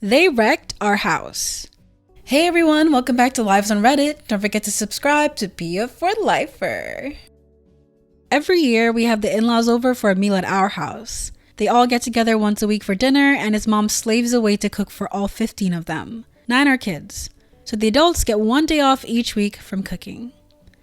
They wrecked our house. Hey everyone, welcome back to Lives on Reddit. Don't forget to subscribe to be a for lifer. Every year we have the in-laws over for a meal at our house. They all get together once a week for dinner and his mom slaves away to cook for all 15 of them. 9 are kids. So the adults get 1 day off each week from cooking.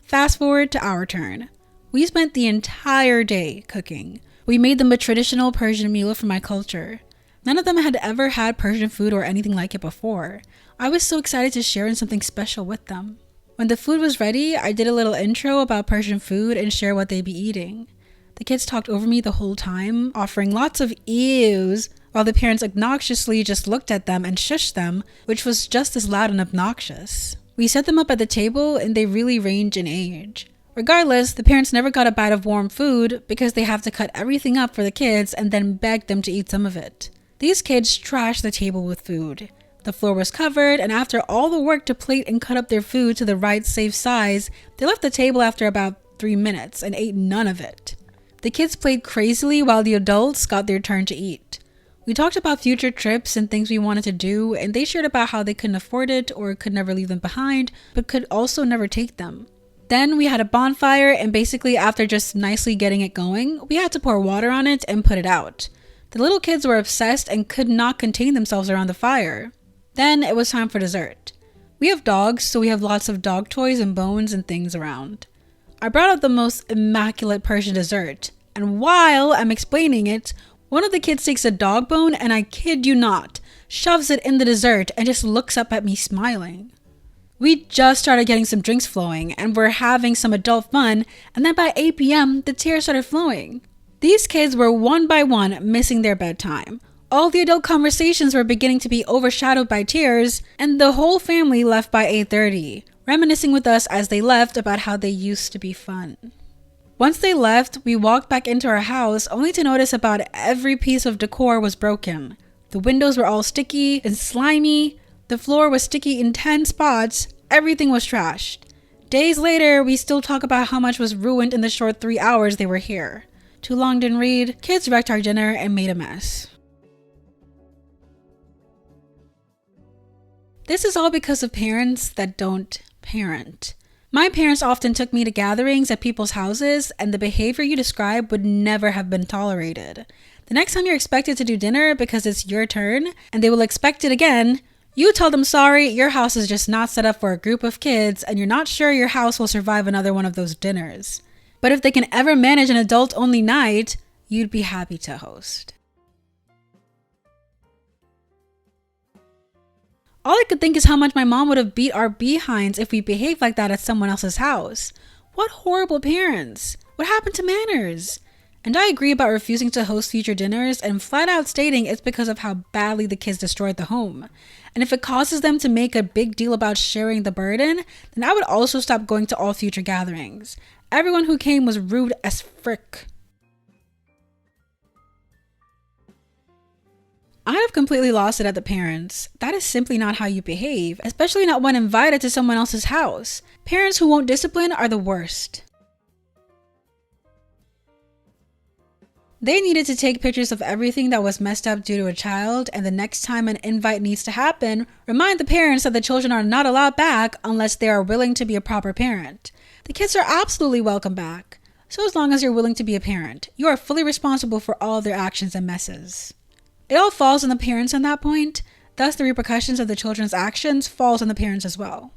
Fast forward to our turn. We spent the entire day cooking. We made them a traditional Persian meal from my culture. None of them had ever had Persian food or anything like it before. I was so excited to share in something special with them. When the food was ready, I did a little intro about Persian food and share what they'd be eating. The kids talked over me the whole time, offering lots of ews, while the parents obnoxiously just looked at them and shushed them, which was just as loud and obnoxious. We set them up at the table and they really range in age. Regardless, the parents never got a bite of warm food because they have to cut everything up for the kids and then beg them to eat some of it. These kids trashed the table with food. The floor was covered, and after all the work to plate and cut up their food to the right safe size, they left the table after about 3 minutes and ate none of it. The kids played crazily while the adults got their turn to eat. We talked about future trips and things we wanted to do, and they shared about how they couldn't afford it or could never leave them behind, but could also never take them. Then we had a bonfire, and basically after just nicely getting it going, we had to pour water on it and put it out. The little kids were obsessed and could not contain themselves around the fire. Then it was time for dessert. We have dogs, so we have lots of dog toys and bones and things around. I brought out the most immaculate Persian dessert, and while I'm explaining it, one of the kids takes a dog bone and I kid you not, shoves it in the dessert and just looks up at me smiling. We just started getting some drinks flowing and we're having some adult fun, and then by 8 p.m. the tears started flowing. These kids were one by one missing their bedtime. All the adult conversations were beginning to be overshadowed by tears, and the whole family left by 8:30, reminiscing with us as they left about how they used to be fun. Once they left, we walked back into our house only to notice about every piece of decor was broken. The windows were all sticky and slimy, the floor was sticky in 10 spots, everything was trashed. Days later, we still talk about how much was ruined in the short 3 hours they were here. Too long didn't read, kids wrecked our dinner and made a mess. This is all because of parents that don't parent. My parents often took me to gatherings at people's houses, and the behavior you describe would never have been tolerated. The next time you're expected to do dinner because it's your turn, and they will expect it again, you tell them sorry, your house is just not set up for a group of kids, and you're not sure your house will survive another one of those dinners. But if they can ever manage an adult-only night, you'd be happy to host. All I could think is how much my mom would have beat our behinds if we behaved like that at someone else's house. What horrible parents! What happened to manners? And I agree about refusing to host future dinners and flat out stating it's because of how badly the kids destroyed the home. And if it causes them to make a big deal about sharing the burden, then I would also stop going to all future gatherings. Everyone who came was rude as frick. I have completely lost it at the parents. That is simply not how you behave, especially not when invited to someone else's house. Parents who won't discipline are the worst. They needed to take pictures of everything that was messed up due to a child, and the next time an invite needs to happen, remind the parents that the children are not allowed back unless they are willing to be a proper parent. The kids are absolutely welcome back. So as long as you're willing to be a parent, you are fully responsible for all of their actions and messes. It all falls on the parents at that point, thus the repercussions of the children's actions falls on the parents as well.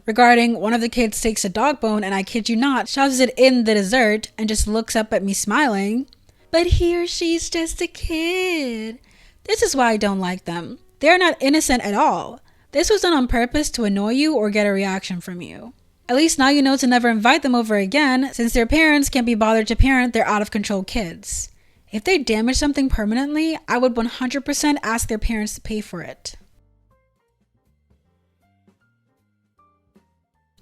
Regarding one of the kids takes a dog bone and I kid you not, shoves it in the dessert and just looks up at me smiling. But he or she's just a kid. This is why I don't like them. They are not innocent at all. This was done on purpose to annoy you or get a reaction from you. At least now you know to never invite them over again, since their parents can't be bothered to parent their out-of-control kids. If they damage something permanently, I would 100% ask their parents to pay for it.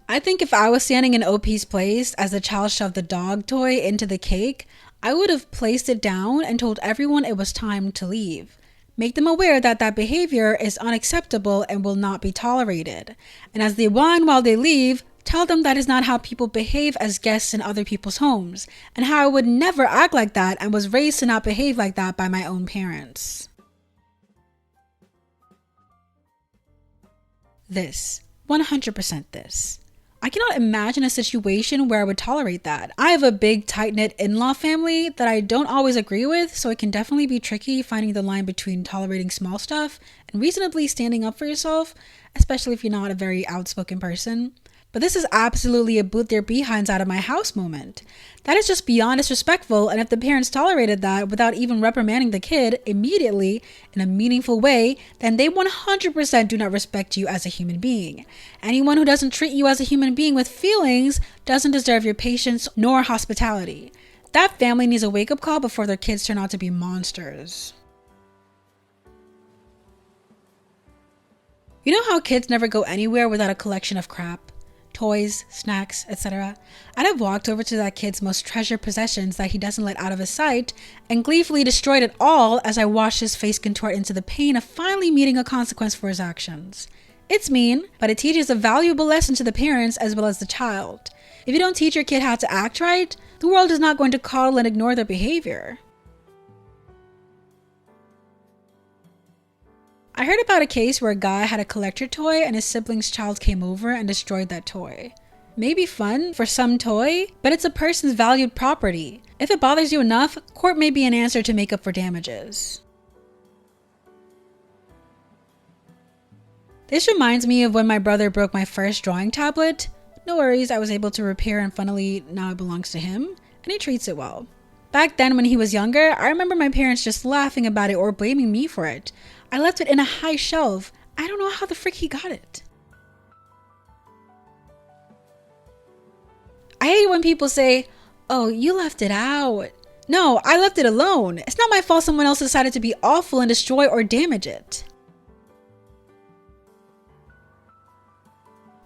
I think if I was standing in OP's place as the child shoved the dog toy into the cake, I would have placed it down and told everyone it was time to leave. Make them aware that that behavior is unacceptable and will not be tolerated. And as they whine while they leave, Tell them that is not how people behave as guests in other people's homes, and how I would never act like that and was raised to not behave like that by my own parents. This. 100% this. I cannot imagine a situation where I would tolerate that. I have a big, tight-knit in-law family that I don't always agree with, so it can definitely be tricky finding the line between tolerating small stuff and reasonably standing up for yourself, especially if you're not a very outspoken person. But this is absolutely a boot their behinds out of my house moment. That is just beyond disrespectful, and if the parents tolerated that without even reprimanding the kid immediately in a meaningful way, then they 100% do not respect you as a human being. Anyone who doesn't treat you as a human being with feelings doesn't deserve your patience nor hospitality. That family needs a wake-up call before their kids turn out to be monsters. You know how kids never go anywhere without a collection of crap? Toys, snacks, etc. I'd have walked over to that kid's most treasured possessions that he doesn't let out of his sight and gleefully destroyed it all as I watched his face contort into the pain of finally meeting a consequence for his actions. It's mean, but it teaches a valuable lesson to the parents as well as the child. If you don't teach your kid how to act right, the world is not going to coddle and ignore their behavior. I heard about a case where a guy had a collector toy and his sibling's child came over and destroyed that toy. Maybe fun for some toy, but it's a person's valued property. If it bothers you enough, court may be an answer to make up for damages. This reminds me of when my brother broke my first drawing tablet. No worries, I was able to repair, and funnily now it belongs to him, and he treats it well. Back then when he was younger, I remember my parents just laughing about it or blaming me for it. I left it in a high shelf. I don't know how the frick he got it. I hate when people say, "Oh, you left it out." No, I left it alone. It's not my fault someone else decided to be awful and destroy or damage it.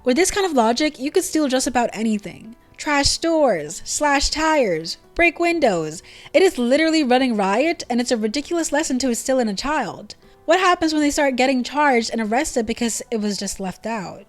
With this kind of logic, you could steal just about anything. Trash stores, slash tires, break windows. It is literally running riot, and it's a ridiculous lesson to instill in a child. What happens when they start getting charged and arrested because it was just left out?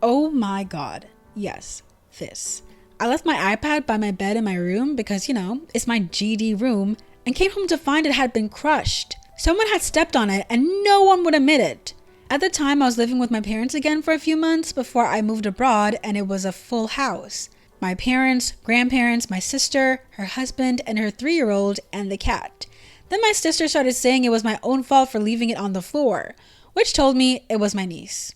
Oh my god. Yes, this. I left my iPad by my bed in my room because, it's my GD room, and came home to find it had been crushed. Someone had stepped on it and no one would admit it. At the time, I was living with my parents again for a few months before I moved abroad, and it was a full house. My parents, grandparents, my sister, her husband, and her 3-year-old, and the cat. Then my sister started saying it was my own fault for leaving it on the floor, which told me it was my niece.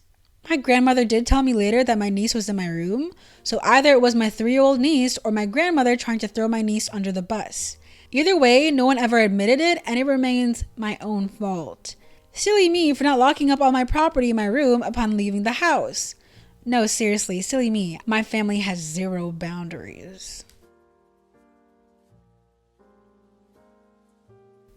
My grandmother did tell me later that my niece was in my room, so either it was my 3-year-old niece or my grandmother trying to throw my niece under the bus. Either way, no one ever admitted it, and it remains my own fault. Silly me for not locking up all my property in my room upon leaving the house. No, seriously, silly me. My family has zero boundaries.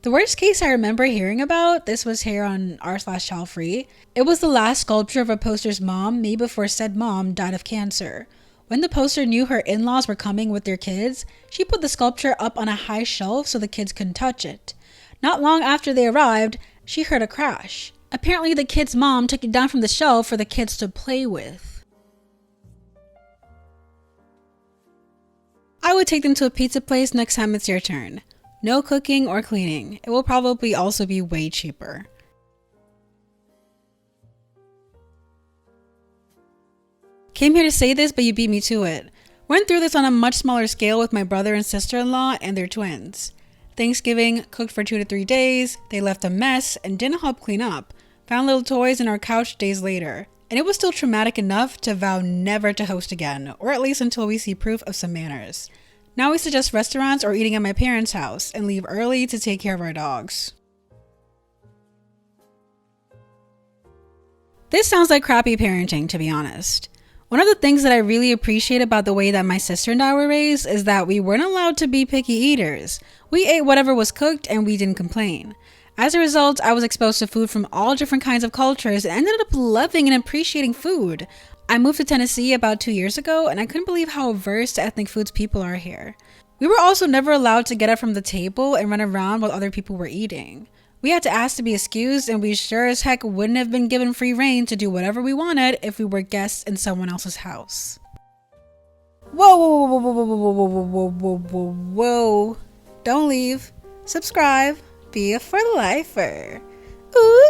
The worst case I remember hearing about, this was here on r/Childfree. It was the last sculpture of a poster's mom made before said mom died of cancer. When the poster knew her in-laws were coming with their kids, she put the sculpture up on a high shelf so the kids couldn't touch it. Not long after they arrived, she heard a crash. Apparently the kid's mom took it down from the shelf for the kids to play with. I would take them to a pizza place next time it's your turn. No cooking or cleaning. It will probably also be way cheaper. Came here to say this, but you beat me to it. Went through this on a much smaller scale with my brother and sister-in-law and their twins. Thanksgiving, cooked for 2 to 3 days, they left a mess and didn't help clean up. Found little toys in our couch days later. And it was still traumatic enough to vow never to host again, or at least until we see proof of some manners. Now we suggest restaurants or eating at my parents' house and leave early to take care of our dogs. This sounds like crappy parenting, to be honest. One of the things that I really appreciate about the way that my sister and I were raised is that we weren't allowed to be picky eaters. We ate whatever was cooked and we didn't complain. As a result, I was exposed to food from all different kinds of cultures and ended up loving and appreciating food. I moved to Tennessee about 2 years ago and I couldn't believe how averse to ethnic foods people are here. We were also never allowed to get up from the table and run around while other people were eating. We had to ask to be excused, and we sure as heck wouldn't have been given free reign to do whatever we wanted if we were guests in someone else's house. Whoa, whoa, whoa, whoa, whoa, whoa, whoa, whoa, whoa, whoa, whoa. Don't leave. Subscribe. Be a for lifer. Ooh.